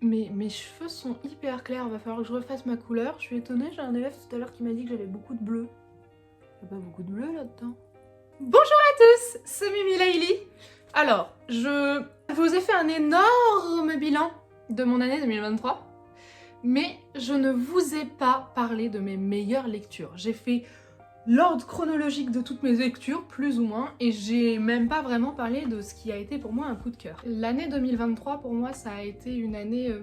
Mes cheveux sont hyper clairs, va falloir que je refasse ma couleur. Je suis étonnée, j'ai un élève tout à l'heure qui m'a dit que j'avais beaucoup de bleu. Il n'y a pas beaucoup de bleu là-dedans. Bonjour à tous, c'est Mimi Laili. Alors, je vous ai fait un énorme bilan de mon année 2023, mais je ne vous ai pas parlé de mes meilleures lectures. J'ai fait l'ordre chronologique de toutes mes lectures, plus ou moins, et j'ai même pas vraiment parlé de ce qui a été pour moi un coup de cœur. L'année 2023, pour moi, ça a été une année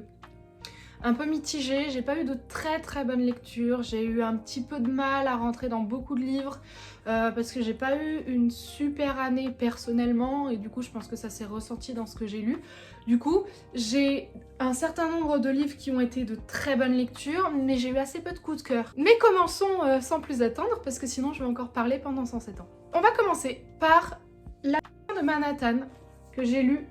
un peu mitigée. J'ai pas eu de très bonnes lectures, j'ai eu un petit peu de mal à rentrer dans beaucoup de livres, parce que j'ai pas eu une super année personnellement, et du coup je pense que ça s'est ressenti dans ce que j'ai lu. Du coup, j'ai un certain nombre de livres qui ont été de très bonnes lectures, mais j'ai eu assez peu de coups de cœur. Mais commençons sans plus attendre, parce que sinon je vais encore parler pendant 107 ans. On va commencer par La de Manhattan, que j'ai lu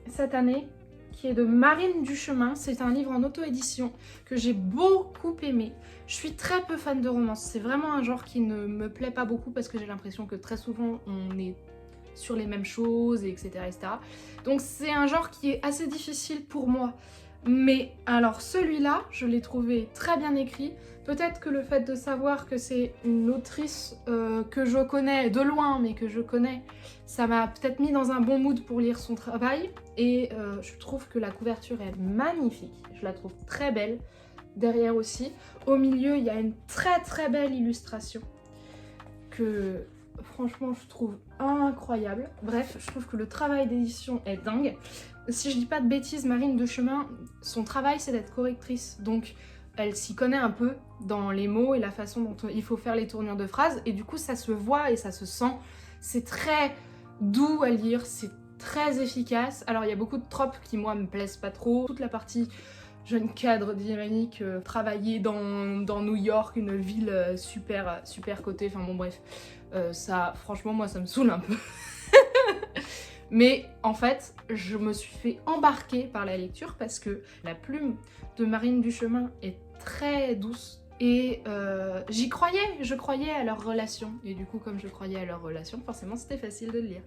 cette année, qui est de Marine Duchemin. C'est un livre en auto-édition que j'ai beaucoup aimé. Je suis très peu fan de romance, c'est vraiment un genre qui ne me plaît pas beaucoup parce que j'ai l'impression que très souvent on est sur les mêmes choses, etc. Donc c'est un genre qui est assez difficile pour moi. Mais alors celui-là, je l'ai trouvé très bien écrit. Peut-être que le fait de savoir que c'est une autrice que je connais de loin, mais que je connais, ça m'a peut-être mis dans un bon mood pour lire son travail. Et je trouve que la couverture est magnifique. Je la trouve très belle. Derrière aussi. Au milieu, il y a une très belle illustration que franchement je trouve incroyable. Bref, je trouve que le travail d'édition est dingue. Si je dis pas de bêtises, Marine Duchemin, son travail c'est d'être correctrice, donc elle s'y connaît un peu dans les mots et la façon dont il faut faire les tournures de phrases, et du coup ça se voit et ça se sent. C'est très doux à lire, c'est très efficace. Alors il y a beaucoup de tropes qui moi me plaisent pas trop. Toute la partie jeune cadre dynamique, travailler dans New York, une ville super cotée, enfin bon bref, ça franchement moi ça me saoule un peu. Mais en fait, je me suis fait embarquer par la lecture parce que la plume de Marine Duchemin est très douce. Et j'y croyais, je croyais à leur relation. Et du coup, comme je croyais à leur relation, forcément c'était facile de le lire.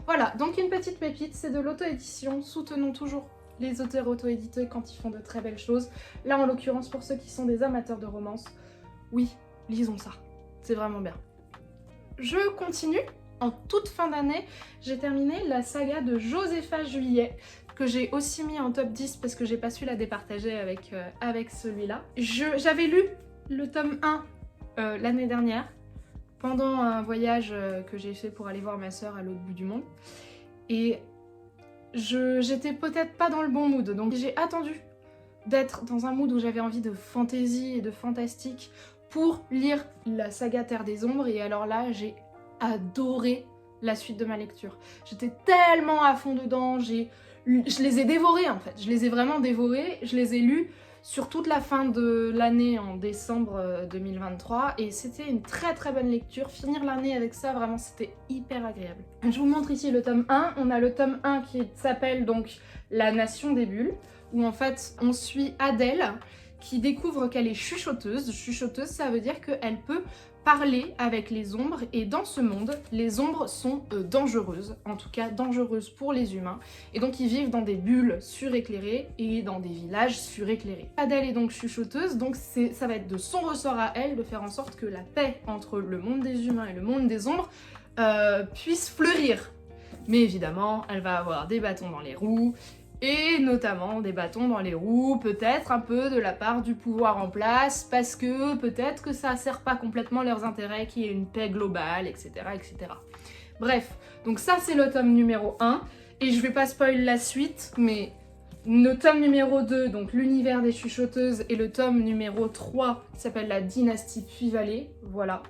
Voilà, donc une petite pépite, c'est de l'auto-édition. Soutenons toujours les auteurs auto-édités quand ils font de très belles choses. Là, en l'occurrence, pour ceux qui sont des amateurs de romance, oui, lisons ça. C'est vraiment bien. Je continue. En toute fin d'année, j'ai terminé la saga de Josépha Juillet, que j'ai aussi mis en top 10 parce que j'ai pas su la départager avec celui-là. J'avais lu le tome 1 l'année dernière, pendant un voyage que j'ai fait pour aller voir ma sœur à l'autre bout du monde. Et j'étais peut-être pas dans le bon mood, donc j'ai attendu d'être dans un mood où j'avais envie de fantaisie et de fantastique pour lire la saga Terre des Ombres, et alors là j'ai adoré la suite de ma lecture. J'étais tellement à fond dedans, je les ai dévorés en fait, je les ai vraiment dévorés, je les ai lus sur toute la fin de l'année en décembre 2023 et c'était une très bonne lecture. Finir l'année avec ça, vraiment c'était hyper agréable. Je vous montre ici le tome 1, on a le tome 1 qui s'appelle donc La Nation des Bulles, où en fait on suit Adèle qui découvre qu'elle est chuchoteuse. Chuchoteuse, ça veut dire qu'elle peut parler avec les ombres, et dans ce monde, les ombres sont dangereuses, en tout cas dangereuses pour les humains, et donc ils vivent dans des bulles suréclairées et dans des villages suréclairés. Adèle est donc chuchoteuse, donc ça va être de son ressort à elle de faire en sorte que la paix entre le monde des humains et le monde des ombres puisse fleurir. Mais évidemment, elle va avoir des bâtons dans les roues, et notamment des bâtons dans les roues, peut-être un peu de la part du pouvoir en place, parce que peut-être que ça sert pas complètement leurs intérêts, qu'il y ait une paix globale, etc. Bref, donc ça c'est le tome numéro 1, et je vais pas spoil la suite, mais le tome numéro 2, donc l'univers des chuchoteuses, et le tome numéro 3 qui s'appelle la dynastie Puy-Vallée, voilà.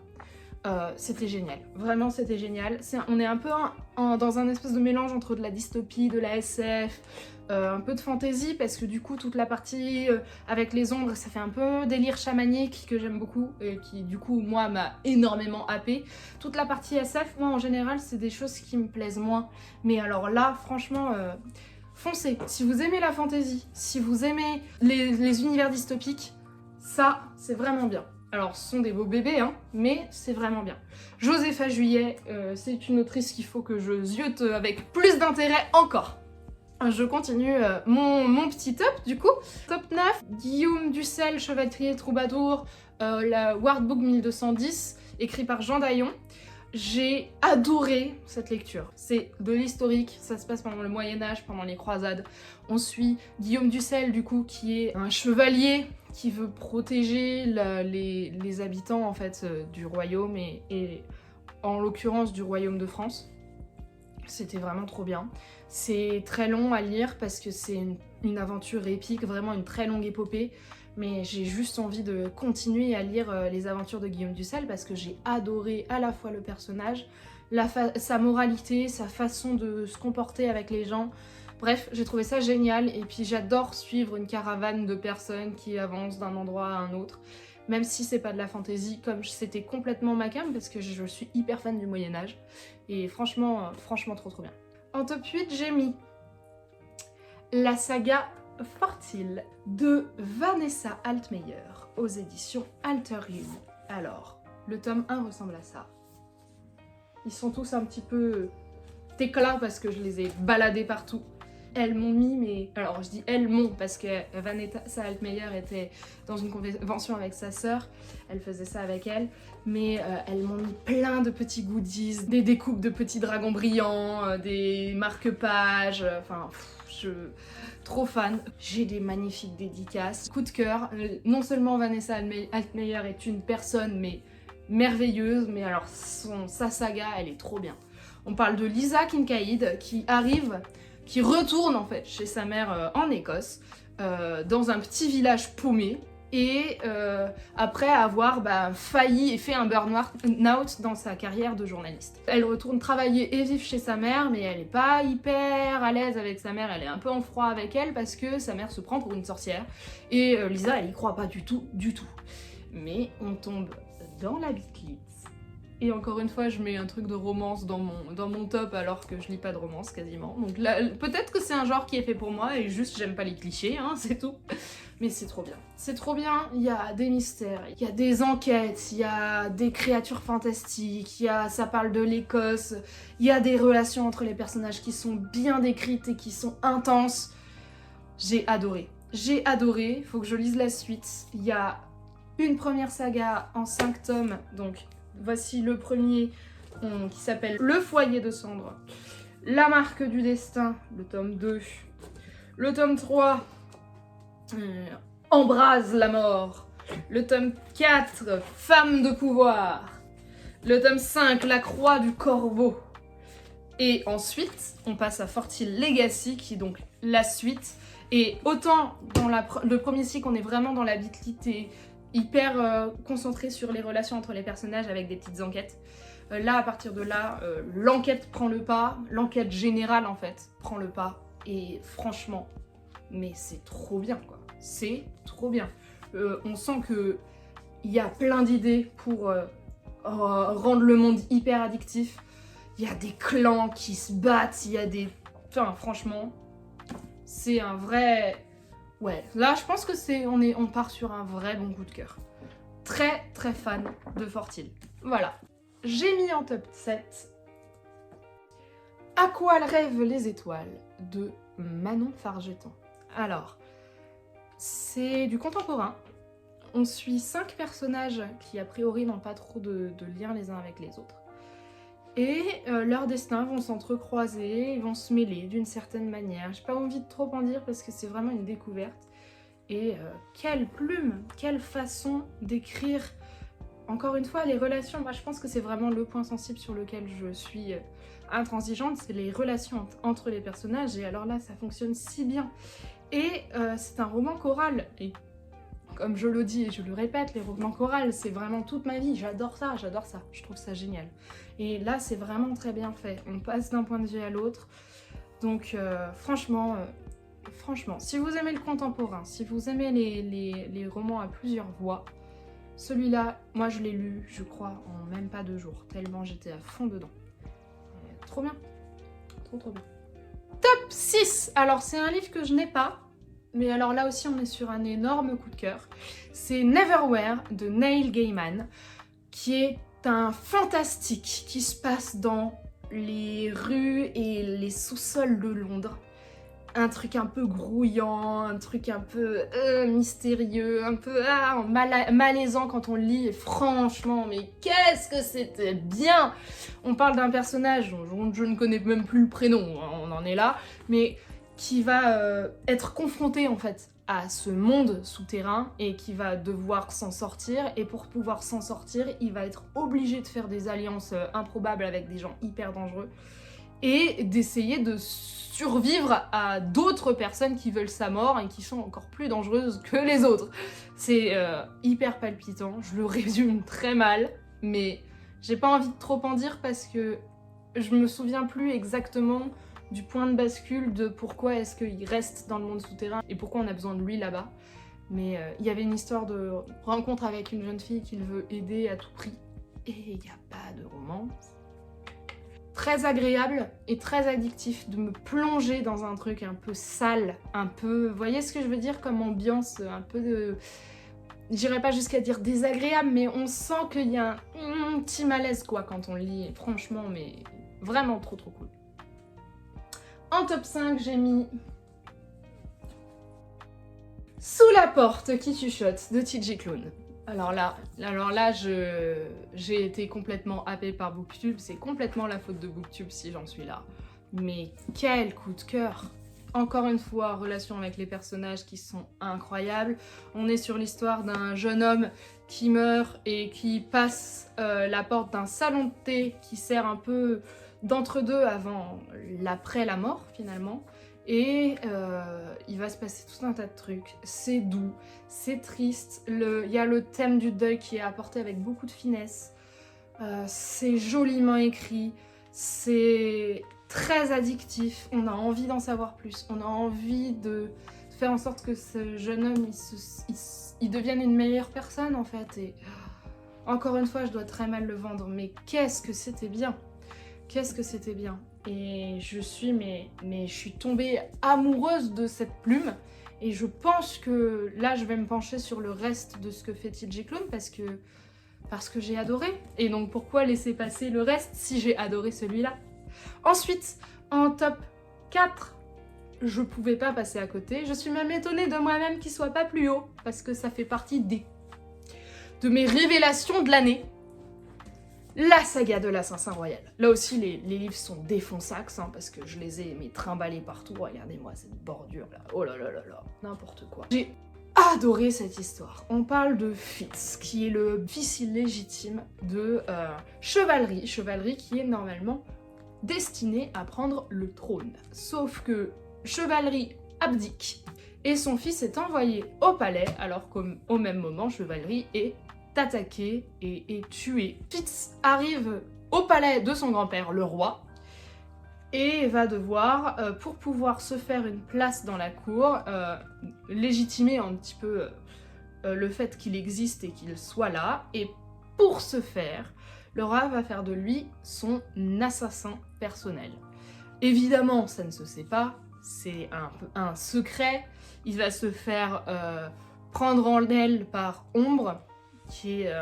C'était génial, vraiment c'était génial. On est un peu dans un espèce de mélange entre de la dystopie, de la SF, un peu de fantasy, parce que du coup toute la partie avec les ombres, ça fait un peu délire chamanique que j'aime beaucoup, et qui du coup moi m'a énormément happée. Toute la partie SF, moi en général c'est des choses qui me plaisent moins, mais alors là franchement foncez. Si vous aimez la fantasy, si vous aimez les univers dystopiques, ça c'est vraiment bien. Alors, ce sont des beaux bébés, hein, mais c'est vraiment bien. Josépha Juillet, c'est une autrice qu'il faut que je ziote avec plus d'intérêt encore. Je continue mon petit top du coup. Top 9, Guillaume Dussel, Chevalier Troubadour, la Workbook 1210, écrit par Jean Daillon. J'ai adoré cette lecture. C'est de l'historique, ça se passe pendant le Moyen-Âge, pendant les croisades. On suit Guillaume Dussel du coup qui est un chevalier qui veut protéger les habitants en fait du royaume et en l'occurrence du royaume de France. C'était vraiment trop bien. C'est très long à lire parce que c'est une aventure épique, vraiment une très longue épopée. Mais j'ai juste envie de continuer à lire les aventures de Guillaume Dussel parce que j'ai adoré à la fois le personnage, sa moralité, sa façon de se comporter avec les gens. Bref, j'ai trouvé ça génial et puis j'adore suivre une caravane de personnes qui avancent d'un endroit à un autre. Même si c'est pas de la fantasy, comme c'était complètement ma came parce que je suis hyper fan du Moyen-Âge. Et franchement trop bien. En top 8, j'ai mis la saga Fortil de Vanessa Altmeyer aux éditions Alterium. Alors, le tome 1 ressemble à ça. Ils sont tous un petit peu éclats parce que je les ai baladés partout. Elles m'ont mis, mais... Alors je dis elles m'ont parce que Vanessa Altmeyer était dans une convention avec sa sœur, elle faisait ça avec elle, mais elles m'ont mis plein de petits goodies, des découpes de petits dragons brillants, des marque-pages, enfin... Trop fan. J'ai des magnifiques dédicaces. Coup de cœur. Non seulement Vanessa Altmeyer est une personne, mais merveilleuse, mais alors sa saga, elle est trop bien. On parle de Lisa Kincaid qui retourne en fait chez sa mère en Écosse, dans un petit village paumé, et après avoir failli et fait un burn-out dans sa carrière de journaliste. Elle retourne travailler et vivre chez sa mère, mais elle est pas hyper à l'aise avec sa mère, elle est un peu en froid avec elle parce que sa mère se prend pour une sorcière, et Lisa elle y croit pas du tout. Mais on tombe dans la bitlite. Et encore une fois, je mets un truc de romance dans mon top alors que je lis pas de romance quasiment. Donc là, peut-être que c'est un genre qui est fait pour moi et juste j'aime pas les clichés, hein, c'est tout. Mais c'est trop bien. C'est trop bien, il y a des mystères, il y a des enquêtes, il y a des créatures fantastiques, ça parle de l'Écosse, il y a des relations entre les personnages qui sont bien décrites et qui sont intenses. J'ai adoré. J'ai adoré, faut que je lise la suite. Il y a une première saga en 5 tomes, donc... Voici le premier qui s'appelle Le foyer de cendres. La marque du destin, le tome 2. Le tome 3, Embrase la mort. Le tome 4, Femme de pouvoir. Le tome 5, La croix du corbeau. Et ensuite, on passe à Fortil Legacy, qui est donc la suite. Et autant dans le premier cycle, on est vraiment dans la vitilité, hyper concentré sur les relations entre les personnages avec des petites enquêtes. Là, à partir de là, l'enquête prend le pas, l'enquête générale en fait prend le pas, et franchement, mais c'est trop bien quoi, c'est trop bien. On sent que il y a plein d'idées pour rendre le monde hyper addictif. Il y a des clans qui se battent, il y a des... Enfin, franchement, c'est un vrai... Ouais, là je pense que on part sur un vrai bon coup de cœur. Très très fan de Fortil. Voilà. J'ai mis en top 7 À quoi rêvent les étoiles de Manon Fargeton. Alors, c'est du contemporain. On suit 5 personnages qui a priori n'ont pas trop de liens les uns avec les autres. Et leurs destins vont s'entrecroiser, ils vont se mêler d'une certaine manière. J'ai pas envie de trop en dire parce que c'est vraiment une découverte. Et quelle plume, quelle façon d'écrire. Encore une fois, les relations, moi je pense que c'est vraiment le point sensible sur lequel je suis intransigeante, c'est les relations entre les personnages. Et alors là, ça fonctionne si bien. Et c'est un roman choral. Et comme je le dis et je le répète, les romans chorales, c'est vraiment toute ma vie. J'adore ça, je trouve ça génial. Et là, c'est vraiment très bien fait. On passe d'un point de vue à l'autre. Donc franchement, si vous aimez le contemporain, si vous aimez les romans à plusieurs voix, celui-là, moi je l'ai lu, je crois, en même pas 2 jours, tellement j'étais à fond dedans. Trop bien. Trop bien. Top 6. Alors c'est un livre que je n'ai pas, mais alors là aussi on est sur un énorme coup de cœur. C'est Neverwhere de Neil Gaiman, qui est un fantastique qui se passe dans les rues et les sous-sols de Londres. un truc un peu grouillant, un truc un peu mystérieux, un peu malaisant quand on le lit. Et franchement, mais qu'est-ce que c'était bien! On parle d'un personnage dont je ne connais même plus le prénom, on en est là, mais qui va être confronté en fait à ce monde souterrain et qui va devoir s'en sortir. Et pour pouvoir s'en sortir, il va être obligé de faire des alliances improbables avec des gens hyper dangereux et d'essayer de survivre à d'autres personnes qui veulent sa mort et qui sont encore plus dangereuses que les autres. C'est hyper palpitant, je le résume très mal, mais j'ai pas envie de trop en dire parce que je me souviens plus exactement du point de bascule de pourquoi est-ce qu'il reste dans le monde souterrain et pourquoi on a besoin de lui là-bas. Mais il y avait une histoire de rencontre avec une jeune fille qu'il veut aider à tout prix et il n'y a pas de romance. Très agréable et très addictif de me plonger dans un truc un peu sale, un peu... Vous voyez ce que je veux dire comme ambiance, un peu de... J'irais pas jusqu'à dire désagréable, mais on sent qu'il y a un petit malaise quoi quand on le lit. Et franchement, mais vraiment trop cool. En top 5, j'ai mis Sous la porte qui chuchote de TJ Klune. Alors là, j'ai été complètement happée par Booktube. C'est complètement la faute de Booktube si j'en suis là. Mais quel coup de cœur! Encore une fois, relation avec les personnages qui sont incroyables. On est sur l'histoire d'un jeune homme qui meurt et qui passe la porte d'un salon de thé qui sert un peu d'entre-deux avant l'après la mort finalement. Et il va se passer tout un tas de trucs. C'est doux, c'est triste. Il y a le thème du deuil qui est apporté avec beaucoup de finesse. C'est joliment écrit. C'est très addictif. On a envie d'en savoir plus. On a envie de faire en sorte que ce jeune homme il devienne une meilleure personne en fait. Et encore une fois, je dois très mal le vendre. Mais qu'est-ce que c'était bien! Qu'est-ce que c'était bien! Et je suis tombée amoureuse de cette plume et je pense que là je vais me pencher sur le reste de ce que fait TJ Klune parce que j'ai adoré. Et donc pourquoi laisser passer le reste si j'ai adoré celui-là? Ensuite, en top 4, je pouvais pas passer à côté. Je suis même étonnée de moi-même qu'il soit pas plus haut parce que ça fait partie de mes révélations de l'année. La saga de l'Assassin Royal. Là aussi, les livres sont défonsax, hein, parce que je les ai trimballés partout. Regardez-moi cette bordure là. Oh là là là là, n'importe quoi. J'ai adoré cette histoire. On parle de Fitz, qui est le fils illégitime de Chevalerie. Chevalerie qui est normalement destinée à prendre le trône. Sauf que Chevalerie abdique et son fils est envoyé au palais, alors qu'au même moment, Chevalerie est attaqué et tué. Fitz arrive au palais de son grand-père, le roi, et va devoir, pour pouvoir se faire une place dans la cour, légitimer un petit peu le fait qu'il existe et qu'il soit là, et pour ce faire, le roi va faire de lui son assassin personnel. Évidemment, ça ne se sait pas, c'est un secret, il va se faire prendre en aile par Ombre, qui est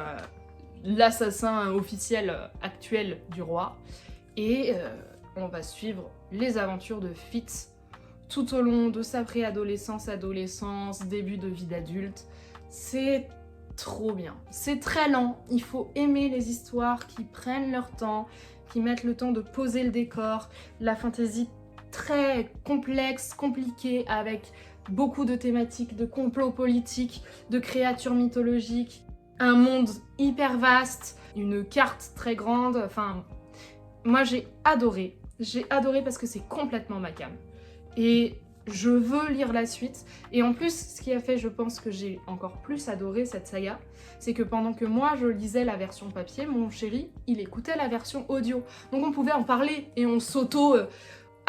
l'assassin officiel actuel du roi. Et on va suivre les aventures de Fitz tout au long de sa préadolescence, adolescence, début de vie d'adulte. C'est trop bien. C'est très lent. Il faut aimer les histoires qui prennent leur temps, qui mettent le temps de poser le décor. La fantasy très complexe, compliquée, avec beaucoup de thématiques, de complots politiques, de créatures mythologiques. Un monde hyper vaste, une carte très grande, enfin... Moi j'ai adoré parce que c'est complètement ma came. Et je veux lire la suite. Et en plus, ce qui a fait, je pense, que j'ai encore plus adoré cette saga, c'est que pendant que moi je lisais la version papier, mon chéri, il écoutait la version audio. Donc on pouvait en parler et on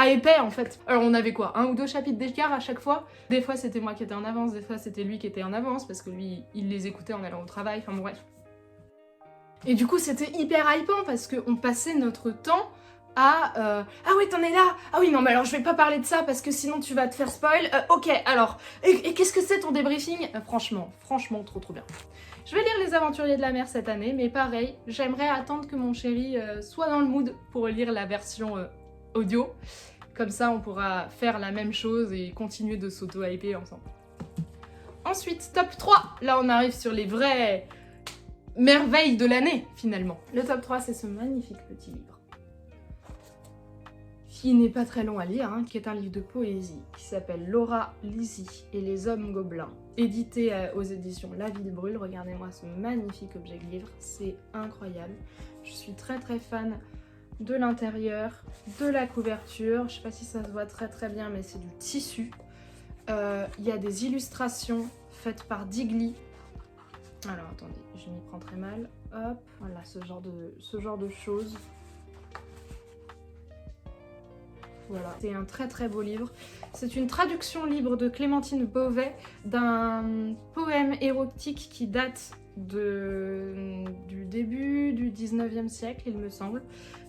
hypait en fait. Alors on avait quoi, 1 ou 2 chapitres d'écart à chaque fois. Des fois c'était moi qui étais en avance, des fois c'était lui qui était en avance parce que lui il les écoutait en allant au travail, enfin bon, bref. Et du coup c'était hyper hypant parce qu'on passait notre temps à ah oui t'en es là, ah oui non mais alors je vais pas parler de ça parce que sinon tu vas te faire spoil, ok alors et qu'est-ce que c'est ton débriefing? Franchement trop bien. Je vais lire Les Aventuriers de la Mer cette année, mais pareil, j'aimerais attendre que mon chéri soit dans le mood pour lire la version audio. Comme ça, on pourra faire la même chose et continuer de s'auto-hyper ensemble. Ensuite, top 3. Là, on arrive sur les vraies merveilles de l'année, finalement. Le top 3, c'est ce magnifique petit livre. Qui n'est pas très long à lire, hein, qui est un livre de poésie, qui s'appelle Laura Lizzie et les hommes gobelins, édité aux éditions La Ville Brûle. Regardez-moi ce magnifique objet de livre, c'est incroyable. Je suis très fan de l'intérieur, de la couverture. Je sais pas si ça se voit très bien, mais c'est du tissu. Il y a des illustrations faites par Digli. Alors attendez, je m'y prends très mal. Hop, voilà, ce genre de choses. Voilà, c'est un très beau livre. C'est une traduction libre de Clémentine Beauvais d'un poème érotique qui date du début du 19e siècle, il me semble,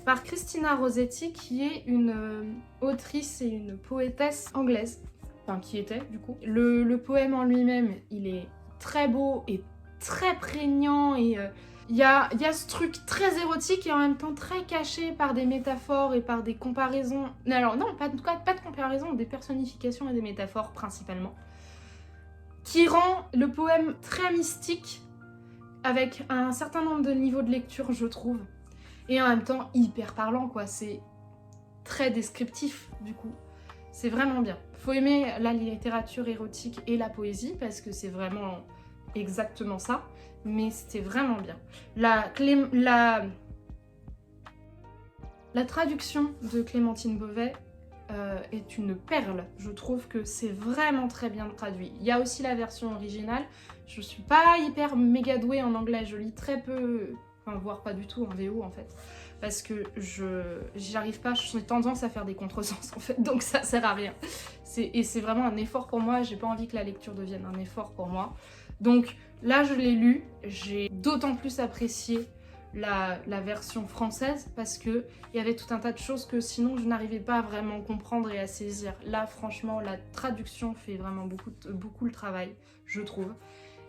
par Christina Rossetti, qui est une autrice et une poétesse anglaise. Enfin, qui était, du coup. Le poème en lui-même, il est très beau et très prégnant et... Il y a ce truc très érotique et en même temps très caché par des métaphores et par des comparaisons. Alors non, pas de comparaison, des personnifications et des métaphores principalement. Qui rend le poème très mystique avec un certain nombre de niveaux de lecture, je trouve. Et en même temps hyper parlant, quoi. C'est très descriptif, du coup. C'est vraiment bien. Faut aimer la littérature érotique et la poésie parce que c'est vraiment exactement ça. Mais c'était vraiment bien. La traduction de Clémentine Beauvais est une perle. Je trouve que c'est vraiment très bien traduit. Il y a aussi la version originale. Je suis pas hyper méga douée en anglais. Je lis très peu, enfin voire pas du tout en VO en fait. Parce que j'y arrive pas, j'ai tendance à faire des contresens en fait. Donc ça sert à rien. Et c'est vraiment un effort pour moi. J'ai pas envie que la lecture devienne un effort pour moi. Donc là, je l'ai lu, j'ai d'autant plus apprécié la version française parce qu'il y avait tout un tas de choses que sinon je n'arrivais pas à vraiment comprendre et à saisir. Là, franchement, la traduction fait vraiment beaucoup le travail, je trouve.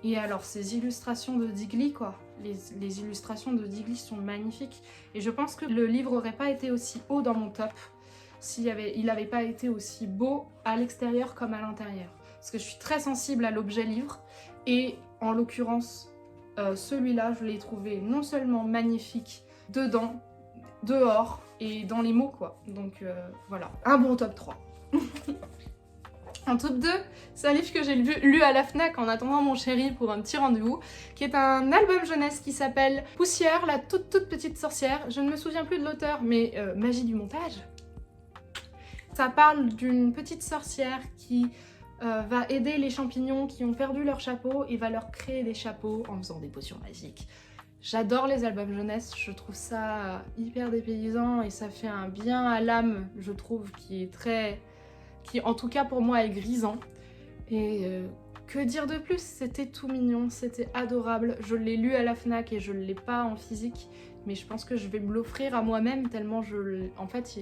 Et alors, ces illustrations de Digli, quoi, les illustrations de Digli sont magnifiques. Et je pense que le livre n'aurait pas été aussi haut dans mon top s'il n'avait pas été aussi beau à l'extérieur comme à l'intérieur. Parce que je suis très sensible à l'objet livre. Et en l'occurrence, celui-là, je l'ai trouvé non seulement magnifique dedans, dehors et dans les mots, quoi. Donc voilà, un bon top 3. En top 2, c'est un livre que j'ai lu à la Fnac en attendant mon chéri pour un petit rendez-vous, qui est un album jeunesse qui s'appelle Poussière, la toute petite sorcière. Je ne me souviens plus de l'auteur, mais magie du montage. Ça parle d'une petite sorcière qui va aider les champignons qui ont perdu leur chapeau et va leur créer des chapeaux en faisant des potions magiques. J'adore les albums jeunesse, je trouve ça hyper dépaysant et ça fait un bien à l'âme, je trouve, qui en tout cas pour moi est grisant. Et que dire de plus, c'était tout mignon, c'était adorable. Je l'ai lu à la Fnac et je ne l'ai pas en physique, mais je pense que je vais me l'offrir à moi-même tellement en fait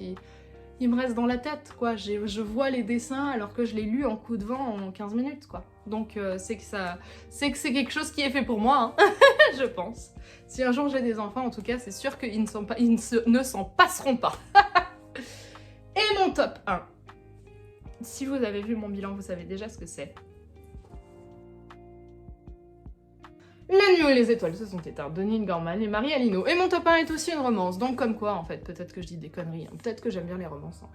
il me reste dans la tête, quoi. Je vois les dessins alors que je l'ai lu en coup de vent en 15 minutes, quoi. Donc c'est que c'est quelque chose qui est fait pour moi, hein. Je pense. Si un jour j'ai des enfants, en tout cas, c'est sûr qu'ils ne s'en passeront pas. Et mon top 1. Si vous avez vu mon bilan, vous savez déjà ce que c'est. La nuit où les étoiles se sont éteintes de Neil Gaiman et Marie Alino. Et mon top 1 est aussi une romance, donc comme quoi en fait, peut-être que je dis des conneries, hein. Peut-être que j'aime bien les romances. Hein.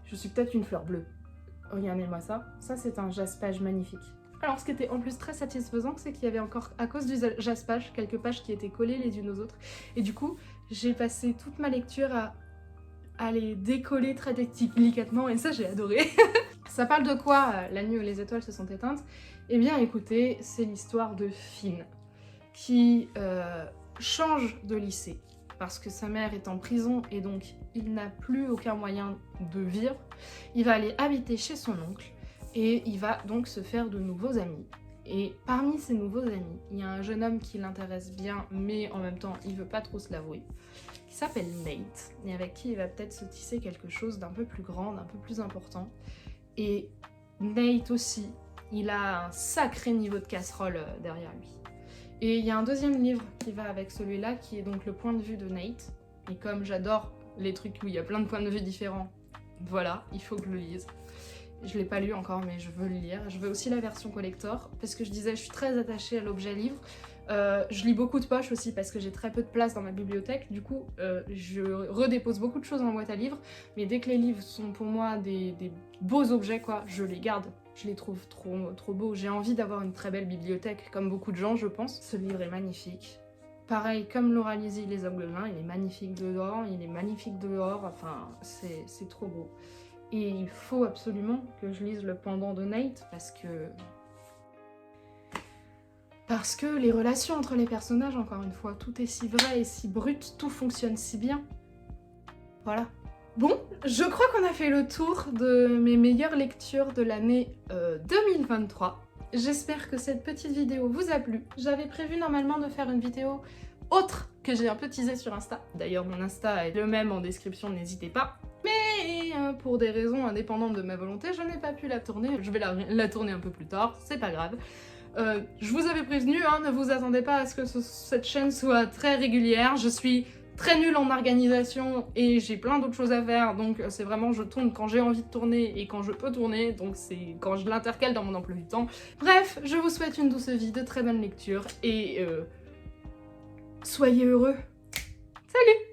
Je suis peut-être une fleur bleue. Regardez-moi ça. Ça c'est un jaspage magnifique. Alors ce qui était en plus très satisfaisant, c'est qu'il y avait encore, à cause du jaspage, quelques pages qui étaient collées les unes aux autres. Et du coup, j'ai passé toute ma lecture à les décoller très délicatement et ça j'ai adoré. Ça parle de quoi, la nuit où les étoiles se sont éteintes? Eh bien écoutez, c'est l'histoire de Finn qui change de lycée parce que sa mère est en prison et donc il n'a plus aucun moyen de vivre. Il va aller habiter chez son oncle et il va donc se faire de nouveaux amis. Et parmi ces nouveaux amis, il y a un jeune homme qui l'intéresse bien mais en même temps il veut pas trop se l'avouer, qui s'appelle Nate et avec qui il va peut-être se tisser quelque chose d'un peu plus grand, d'un peu plus important. Et Nate aussi, il a un sacré niveau de casserole derrière lui. Et il y a un deuxième livre qui va avec celui-là, qui est donc le point de vue de Nate. Et comme j'adore les trucs où il y a plein de points de vue différents, Voilà, il faut que je le lise. Je l'ai pas lu encore, mais je veux le lire. Je veux aussi la version collector, parce que je disais, je suis très attachée à l'objet livre. Je lis beaucoup de poches aussi, parce que j'ai très peu de place dans ma bibliothèque. Du coup, je redépose beaucoup de choses dans la boîte à livres, mais dès que les livres sont pour moi des beaux objets, quoi, je les garde. Je les trouve trop beaux. J'ai envie d'avoir une très belle bibliothèque, comme beaucoup de gens, je pense. Ce livre est magnifique. Pareil, comme Laura Lizzie, Les Hommes Gobelins, il est magnifique dedans, il est magnifique dehors, enfin, c'est trop beau. Et il faut absolument que je lise le pendant de Nate, parce que les relations entre les personnages, encore une fois, tout est si vrai et si brut, tout fonctionne si bien. Voilà. Bon, je crois qu'on a fait le tour de mes meilleures lectures de l'année 2023. J'espère que cette petite vidéo vous a plu. J'avais prévu normalement de faire une vidéo autre que j'ai un peu teasé sur Insta. D'ailleurs, mon Insta est le même en description, n'hésitez pas. Mais pour des raisons indépendantes de ma volonté, je n'ai pas pu la tourner. Je vais la tourner un peu plus tard, c'est pas grave. Je vous avais prévenu, hein, ne vous attendez pas à ce que cette chaîne soit très régulière. Je suis très nulle en organisation et j'ai plein d'autres choses à faire, donc c'est vraiment je tourne quand j'ai envie de tourner et quand je peux tourner, donc c'est quand je l'intercale dans mon emploi du temps. Bref, je vous souhaite une douce vie, de très bonnes lectures et soyez heureux. Salut!